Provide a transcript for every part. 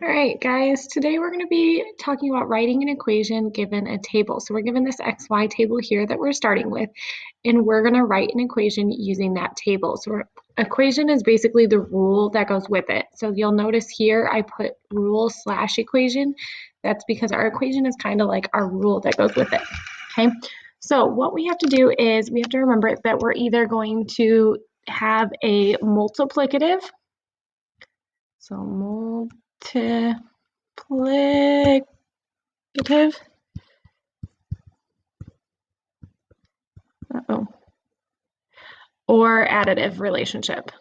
All right, guys, today we're going to be talking about writing an equation given a table. So we're given this XY table here that we're starting with, and we're going to write an equation using that table. So equation is basically the rule that goes with it. So you'll notice here I put rule slash equation. That's because our equation is kind of like our rule that goes with it. Okay, so what we have to do is we have to remember that we're either going to have a multiplicative, so multiplicative, uh-oh, or additive relationship.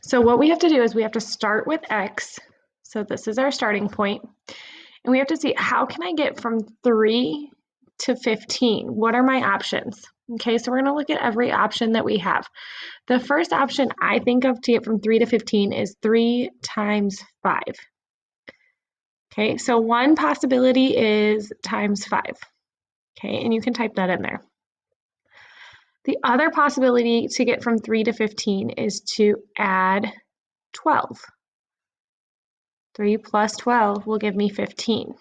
So what we have to do is we have to start with x. So this is our starting point. And we have to see, how can I get from 3 to 15? What are my options? Okay, so we're going to look at every option that we have. The first option I think of to get from 3 to 15 is 3 times 5. Okay, so one possibility is times 5. Okay, and you can type that in there. The other possibility to get from 3 to 15 is to add 12. 3 plus 12 will give me 15.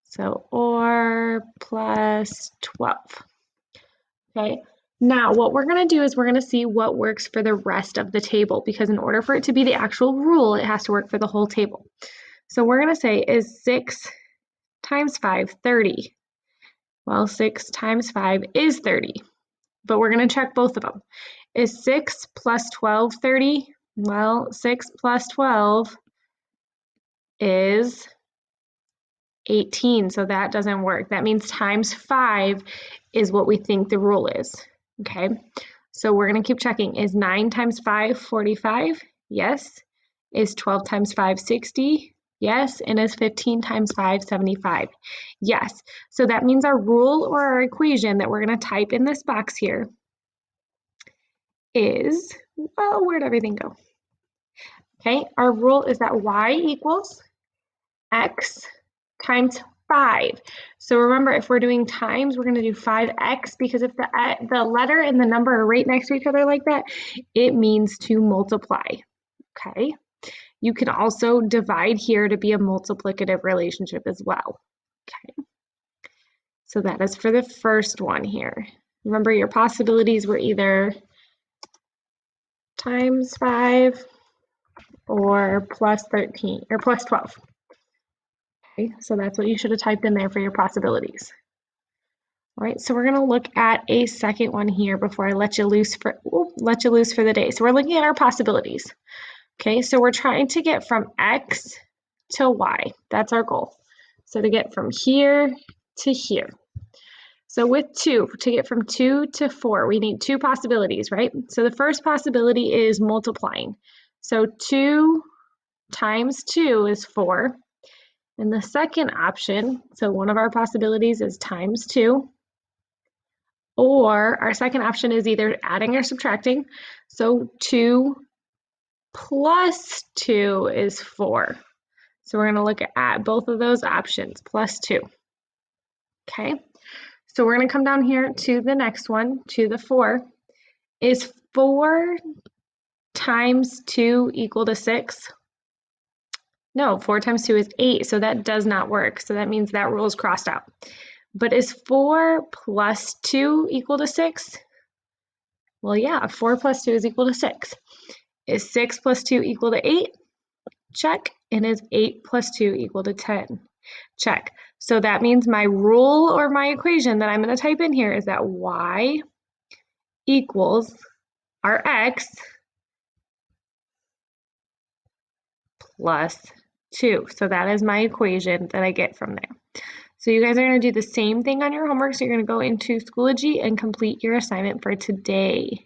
So, or plus 12. Okay, now what we're going to do is we're going to see what works for the rest of the table, because in order for it to be the actual rule, it has to work for the whole table. So we're going to say, is 6 times 5 30? Well, 6 times 5 is 30, but we're going to check both of them. Is 6 plus 12 30? Well, 6 plus 12 is 18, so that doesn't work. That means times 5 is what we think the rule is. Okay, so we're going to keep checking. Is 9 times 5 45? Yes. Is 12 times 5 60? Yes. And is 15 times 5 75? Yes. So that means our rule or our equation that we're going to type in this box here is, well, where'd everything go? Okay, our rule is that y equals x times 5. So remember, if we're doing times, we're going to do 5x, because if the letter and the number are right next to each other like that, it means to multiply. Okay, you can also divide here to be a multiplicative relationship as well. Okay, so that is for the first one here. Remember, your possibilities were either times 5 or plus 13 or plus 12. Okay, so that's what you should have typed in there for your possibilities. All right, so we're going to look at a second one here before I let you loose for the day. So we're looking at our possibilities. Okay, so we're trying to get from x to y. That's our goal. So to get from here to here. So with 2, to get from 2 to 4, we need two possibilities, right? So the first possibility is multiplying. So 2 times 2 is 4. And the second option, so one of our possibilities is times 2. Or our second option is either adding or subtracting. So 2 plus 2 is 4. So we're going to look at both of those options, plus 2. Okay, so we're going to come down here to the next one, to the 4. Is 4 times 2 equal to 6? No, 4 times 2 is 8, so that does not work. So that means that rule is crossed out. But is 4 plus 2 equal to 6? Well, yeah, 4 plus 2 is equal to 6. Is 6 plus 2 equal to 8? Check. And is 8 plus 2 equal to 10? Check. So that means my rule or my equation that I'm going to type in here is that y equals our x plus 2. So that is my equation that I get from there. So you guys are going to do the same thing on your homework. So you're going to go into Schoology and complete your assignment for today.